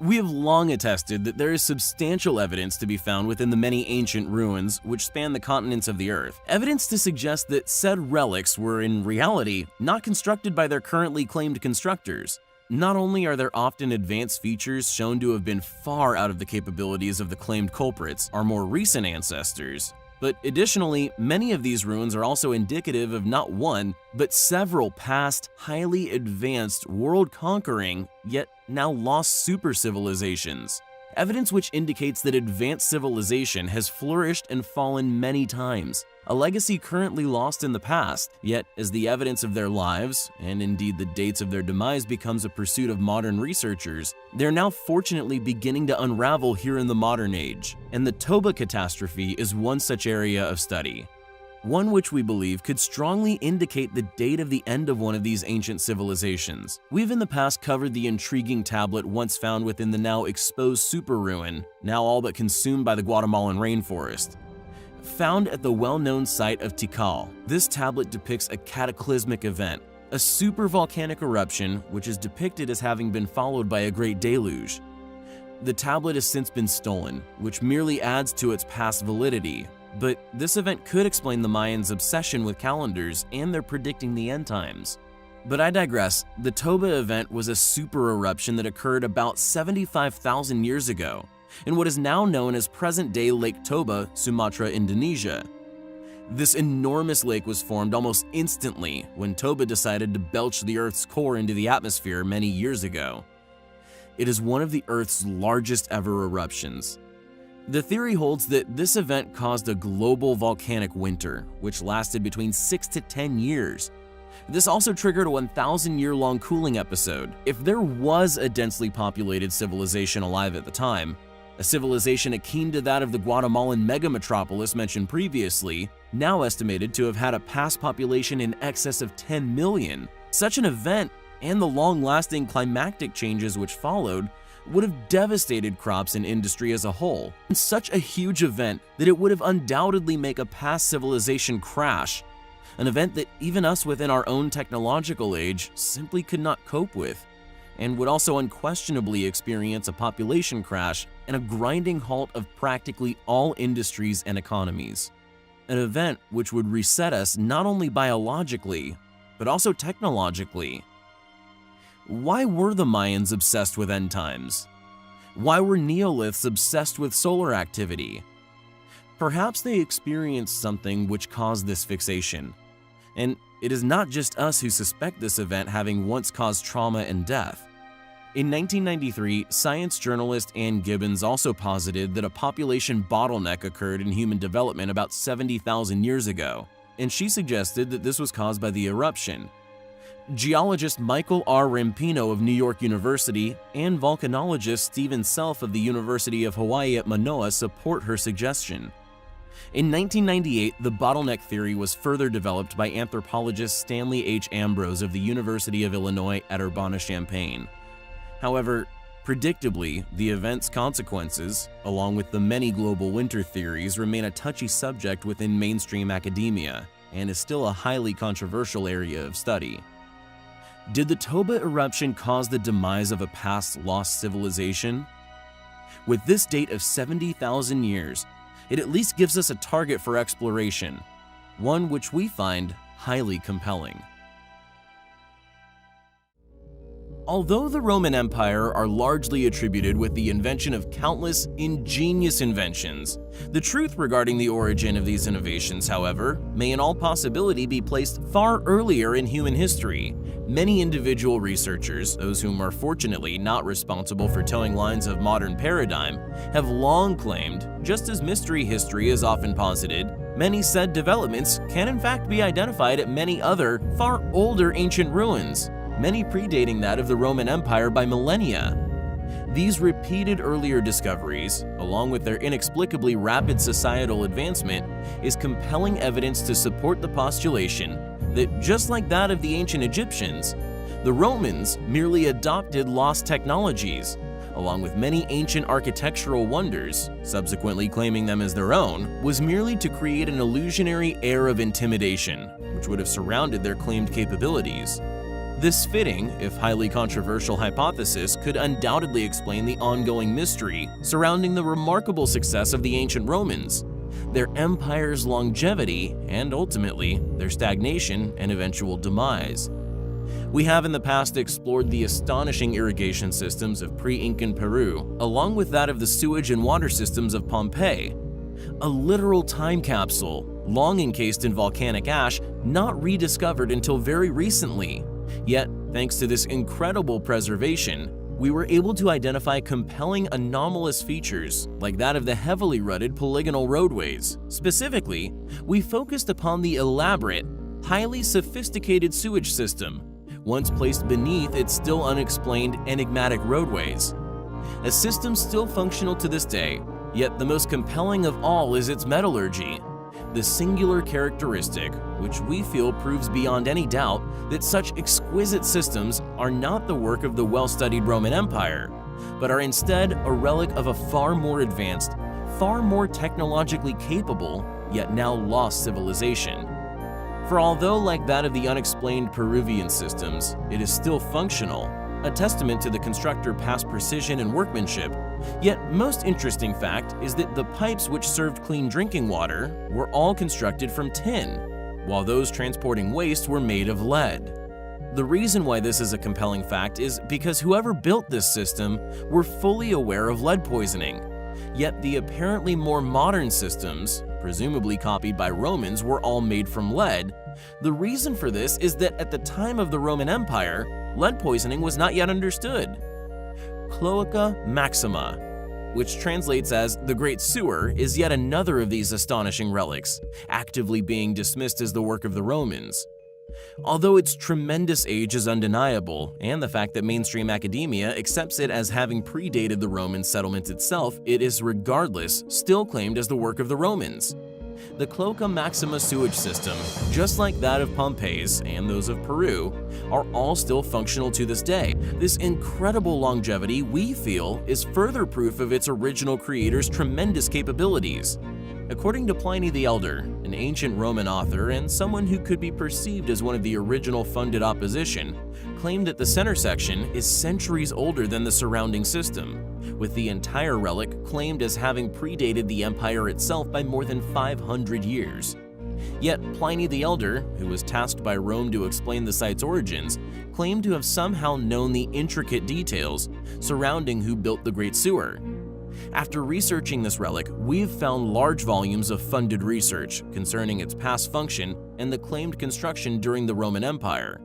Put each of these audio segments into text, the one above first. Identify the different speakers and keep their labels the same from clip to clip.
Speaker 1: We have long attested that there is substantial evidence to be found within the many ancient ruins which span the continents of the Earth. Evidence to suggest that said relics were in reality not constructed by their currently claimed constructors. Not only are there often advanced features shown to have been far out of the capabilities of the claimed culprits, our more recent ancestors, but additionally, many of these ruins are also indicative of not one, but several past, highly advanced, world-conquering, yet now lost super civilizations. Evidence which indicates that advanced civilization has flourished and fallen many times, a legacy currently lost in the past, yet as the evidence of their lives, and indeed the dates of their demise, becomes a pursuit of modern researchers, they're now fortunately beginning to unravel here in the modern age, and the Toba catastrophe is one such area of study. One which we believe could strongly indicate the date of the end of one of these ancient civilizations. We've in the past covered the intriguing tablet once found within the now exposed super ruin, now all but consumed by the Guatemalan rainforest. Found at the well-known site of Tikal, this tablet depicts a cataclysmic event, a super volcanic eruption which is depicted as having been followed by a great deluge. The tablet has since been stolen, which merely adds to its past validity. But this event could explain the Mayans' obsession with calendars and their predicting the end times. But I digress. The Toba event was a super eruption that occurred about 75,000 years ago in what is now known as present-day Lake Toba, Sumatra, Indonesia. This enormous lake was formed almost instantly when Toba decided to belch the Earth's core into the atmosphere many years ago. It is one of the Earth's largest ever eruptions. The theory holds that this event caused a global volcanic winter, which lasted between 6 to 10 years. This also triggered a 1,000-year-long cooling episode. If there was a densely populated civilization alive at the time, a civilization akin to that of the Guatemalan megametropolis mentioned previously, now estimated to have had a past population in excess of 10 million, such an event and the long-lasting climactic changes which followed would have devastated crops and industry as a whole. In such a huge event that it would have undoubtedly make a past civilization crash, an event that even us within our own technological age simply could not cope with, and would also unquestionably experience a population crash and a grinding halt of practically all industries and economies. An event which would reset us not only biologically, but also technologically. Why were the Mayans obsessed with end times? Why were Neoliths obsessed with solar activity? Perhaps they experienced something which caused this fixation. And it is not just us who suspect this event having once caused trauma and death. In 1993, science journalist Ann Gibbons also posited that a population bottleneck occurred in human development about 70,000 years ago, and she suggested that this was caused by the eruption. Geologist Michael R. Rampino of New York University and volcanologist Stephen Self of the University of Hawaii at Manoa support her suggestion. In 1998, the bottleneck theory was further developed by anthropologist Stanley H. Ambrose of the University of Illinois at Urbana-Champaign. However, predictably, the event's consequences, along with the many global winter theories, remain a touchy subject within mainstream academia and is still a highly controversial area of study. Did the Toba eruption cause the demise of a past lost civilization? With this date of 70,000 years, it at least gives us a target for exploration, one which we find highly compelling. Although the Roman Empire are largely attributed with the invention of countless ingenious inventions, the truth regarding the origin of these innovations, however, may in all possibility be placed far earlier in human history. Many individual researchers, those whom are fortunately not responsible for towing lines of modern paradigm, have long claimed, just as mystery history is often posited, many said developments can in fact be identified at many other, far older ancient ruins, many predating that of the Roman Empire by millennia. These repeated earlier discoveries, along with their inexplicably rapid societal advancement, is compelling evidence to support the postulation that, just like that of the ancient Egyptians, the Romans merely adopted lost technologies, along with many ancient architectural wonders, subsequently claiming them as their own, was merely to create an illusionary air of intimidation, which would have surrounded their claimed capabilities. This fitting, if highly controversial hypothesis could undoubtedly explain the ongoing mystery surrounding the remarkable success of the ancient Romans, their empire's longevity, and ultimately, their stagnation and eventual demise. We have in the past explored the astonishing irrigation systems of pre-Incan Peru, along with that of the sewage and water systems of Pompeii. A literal time capsule, long encased in volcanic ash, not rediscovered until very recently. Yet, thanks to this incredible preservation, we were able to identify compelling anomalous features like that of the heavily rutted polygonal roadways. Specifically, we focused upon the elaborate, highly sophisticated sewage system, once placed beneath its still unexplained enigmatic roadways. A system still functional to this day, yet the most compelling of all is its metallurgy. The singular characteristic, which we feel proves beyond any doubt that such exquisite systems are not the work of the well-studied Roman Empire, but are instead a relic of a far more advanced, far more technologically capable, yet now lost civilization. For although like that of the unexplained Peruvian systems, it is still functional, a testament to the constructor's past precision and workmanship, yet most interesting fact is that the pipes which served clean drinking water were all constructed from tin, while those transporting waste were made of lead. The reason why this is a compelling fact is because whoever built this system were fully aware of lead poisoning, yet the apparently more modern systems, presumably copied by Romans, were all made from lead. The reason for this is that at the time of the Roman Empire, lead poisoning was not yet understood. Cloaca Maxima, which translates as the Great Sewer, is yet another of these astonishing relics, actively being dismissed as the work of the Romans. Although its tremendous age is undeniable, and the fact that mainstream academia accepts it as having predated the Roman settlement itself, it is regardless still claimed as the work of the Romans. The Cloaca Maxima sewage system, just like that of Pompeii's and those of Peru, are all still functional to this day. This incredible longevity, we feel, is further proof of its original creator's tremendous capabilities. According to Pliny the Elder, an ancient Roman author and someone who could be perceived as one of the original funded opposition, claimed that the center section is centuries older than the surrounding system, with the entire relic claimed as having predated the empire itself by more than 500 years. Yet Pliny the Elder, who was tasked by Rome to explain the site's origins, claimed to have somehow known the intricate details surrounding who built the Great Sewer. After researching this relic, we've found large volumes of funded research concerning its past function and the claimed construction during the Roman Empire.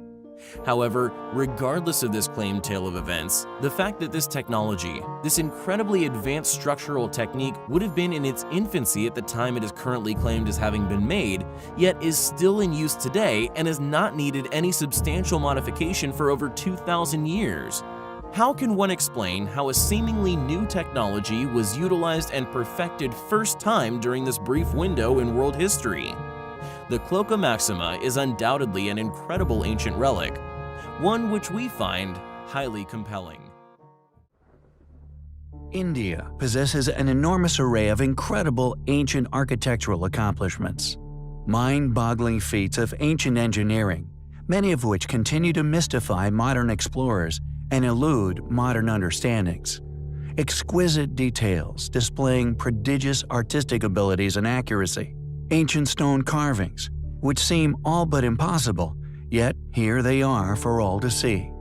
Speaker 1: However, regardless of this claimed tale of events, the fact that this technology, this incredibly advanced structural technique, would have been in its infancy at the time it is currently claimed as having been made, yet is still in use today and has not needed any substantial modification for over 2,000 years. How can one explain how a seemingly new technology was utilized and perfected first time during this brief window in world history? The Cloaca Maxima is undoubtedly an incredible ancient relic, one which we find highly compelling.
Speaker 2: India possesses an enormous array of incredible ancient architectural accomplishments, mind-boggling feats of ancient engineering, many of which continue to mystify modern explorers and elude modern understandings. Exquisite details displaying prodigious artistic abilities and accuracy. Ancient stone carvings, which seem all but impossible, yet here they are for all to see.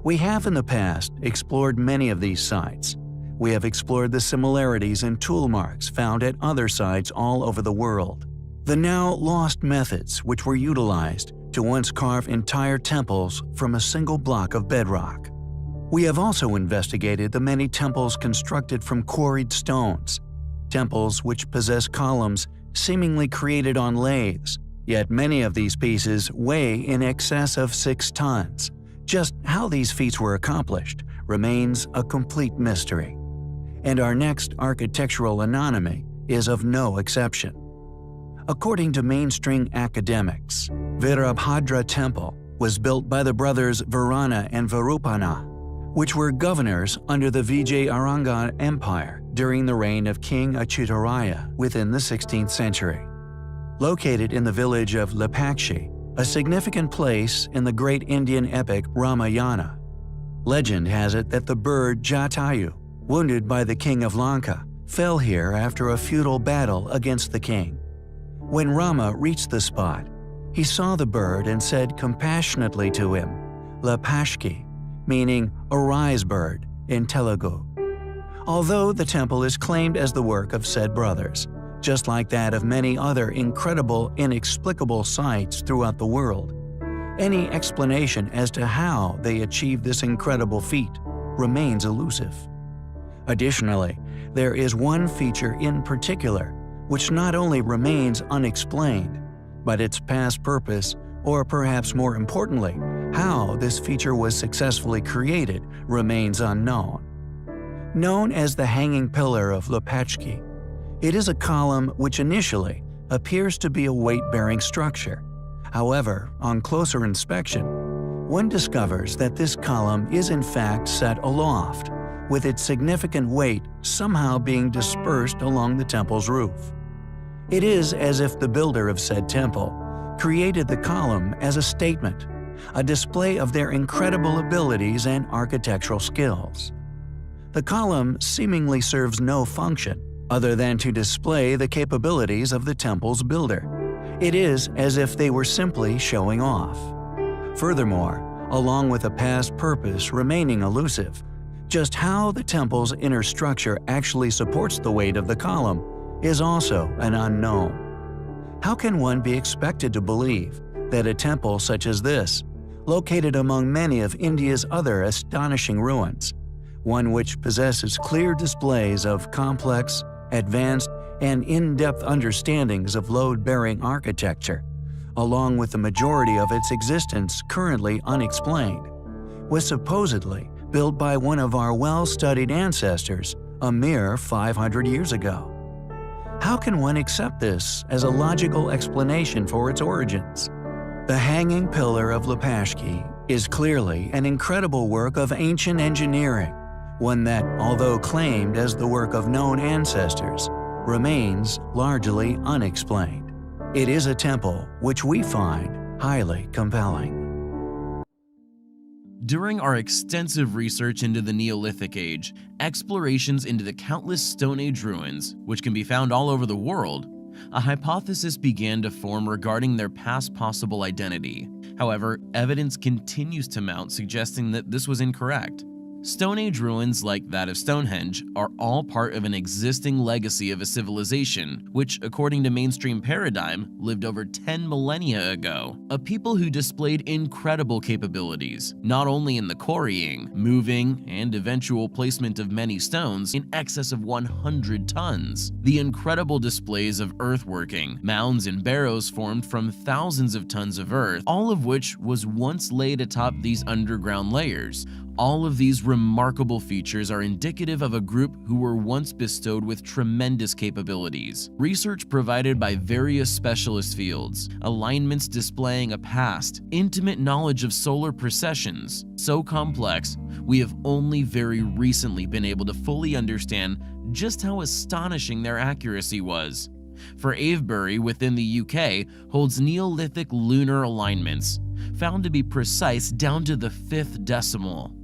Speaker 2: We have in the past explored many of these sites. We have explored the similarities and tool marks found at other sites all over the world. The now lost methods which were utilized to once carve entire temples from a single block of bedrock. We have also investigated the many temples constructed from quarried stones, temples which possess columns seemingly created on lathes, yet many of these pieces weigh in excess of 6 tons. Just how these feats were accomplished remains a complete mystery. And our next architectural anomaly is of no exception. According to mainstream academics, Virabhadra Temple was built by the brothers Varana and Varupana, which were governors under the Vijayaranga Empire during the reign of King Achyutaraya within the 16th century. Located in the village of Lepakshi, a significant place in the great Indian epic Ramayana. Legend has it that the bird Jatayu, wounded by the king of Lanka, fell here after a futile battle against the king. When Rama reached the spot, he saw the bird and said compassionately to him, Lapashki, meaning "arise, bird" in Telugu. Although the temple is claimed as the work of said brothers, just like that of many other incredible, inexplicable sites throughout the world, any explanation as to how they achieved this incredible feat remains elusive. Additionally, there is one feature in particular which not only remains unexplained, but its past purpose, or perhaps more importantly, how this feature was successfully created, remains unknown. Known as the Hanging Pillar of Lepachki, it is a column which initially appears to be a weight-bearing structure. However, on closer inspection, one discovers that this column is in fact set aloft, with its significant weight somehow being dispersed along the temple's roof. It is as if the builder of said temple created the column as a statement, a display of their incredible abilities and architectural skills. The column seemingly serves no function other than to display the capabilities of the temple's builder. It is as if they were simply showing off. Furthermore, along with a past purpose remaining elusive, just how the temple's inner structure actually supports the weight of the column is also an unknown. How can one be expected to believe that a temple such as this, located among many of India's other astonishing ruins, one which possesses clear displays of complex, advanced, and in-depth understandings of load-bearing architecture, along with the majority of its existence currently unexplained, was supposedly built by one of our well-studied ancestors a mere 500 years ago? How can one accept this as a logical explanation for its origins? The Hanging Pillar of Lepachki is clearly an incredible work of ancient engineering, one that, although claimed as the work of known ancestors, remains largely unexplained. It is a temple which we find highly compelling.
Speaker 1: During our extensive research into the Neolithic Age, explorations into the countless Stone Age ruins, which can be found all over the world, a hypothesis began to form regarding their past possible identity. However, evidence continues to mount suggesting that this was incorrect. Stone Age ruins like that of Stonehenge are all part of an existing legacy of a civilization which, according to mainstream paradigm, lived over 10 millennia ago. A people who displayed incredible capabilities, not only in the quarrying, moving, and eventual placement of many stones in excess of 100 tons. The incredible displays of earthworking, mounds and barrows formed from thousands of tons of earth, all of which was once laid atop these underground layers. All of these remarkable features are indicative of a group who were once bestowed with tremendous capabilities. Research provided by various specialist fields, alignments displaying a past, intimate knowledge of solar precessions, so complex, we have only very recently been able to fully understand just how astonishing their accuracy was. For Avebury within the UK holds Neolithic lunar alignments, found to be precise down to the 5th decimal.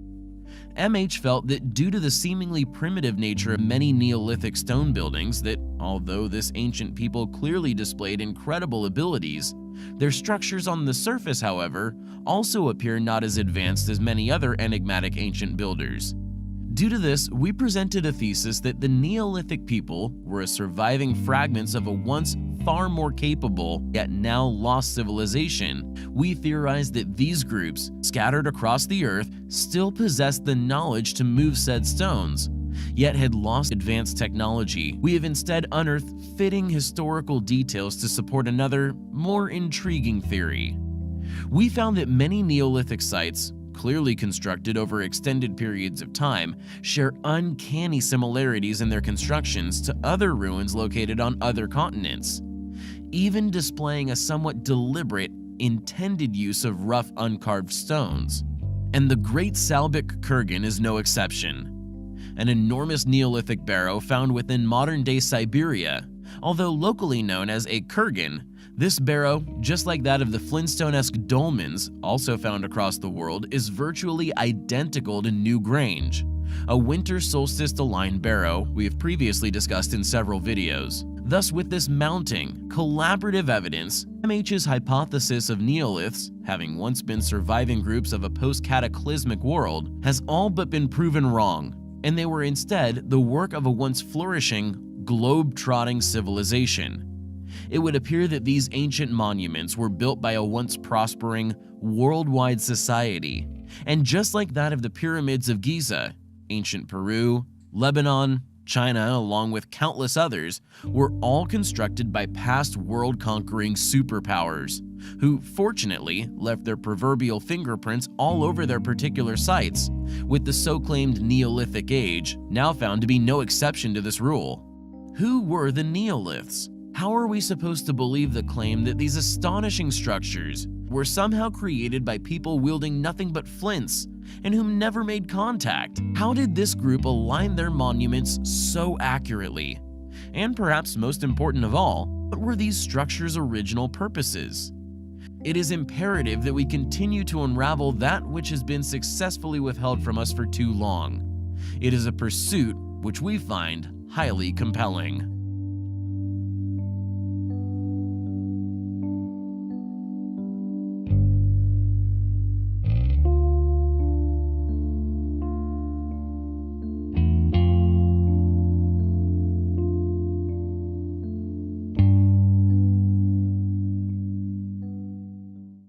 Speaker 1: MH felt that due to the seemingly primitive nature of many Neolithic stone buildings that, although this ancient people clearly displayed incredible abilities, their structures on the surface, however, also appear not as advanced as many other enigmatic ancient builders. Due to this, we presented a thesis that the Neolithic people were a surviving fragments of a once far more capable, yet now lost civilization. We theorized that these groups, scattered across the earth, still possessed the knowledge to move said stones, yet had lost advanced technology. We have instead unearthed fitting historical details to support another, more intriguing theory. We found that many Neolithic sites, clearly constructed over extended periods of time, share uncanny similarities in their constructions to other ruins located on other continents, even displaying a somewhat deliberate, intended use of rough uncarved stones. And the Great Salbik Kurgan is no exception. An enormous Neolithic barrow found within modern-day Siberia. Although locally known as a kurgan, This barrow, just like that of the Flintstone-esque dolmens also found across the world, is virtually identical to New Grange, a winter solstice-aligned barrow we have previously discussed in several videos. Thus, with this mounting, collaborative evidence, MH's hypothesis of Neoliths, having once been surviving groups of a post-cataclysmic world, has all but been proven wrong, and they were instead the work of a once flourishing, globe-trotting civilization. It would appear that these ancient monuments were built by a once prospering, worldwide society, and just like that of the pyramids of Giza, ancient Peru, Lebanon, China, along with countless others, were all constructed by past world-conquering superpowers, who fortunately left their proverbial fingerprints all over their particular sites, with the so-claimed Neolithic Age now found to be no exception to this rule. Who were the Neoliths? How are we supposed to believe the claim that these astonishing structures were somehow created by people wielding nothing but flints and whom never made contact? How did this group align their monuments so accurately? And perhaps most important of all, what were these structures' original purposes? It is imperative that we continue to unravel that which has been successfully withheld from us for too long. It is a pursuit which we find highly compelling.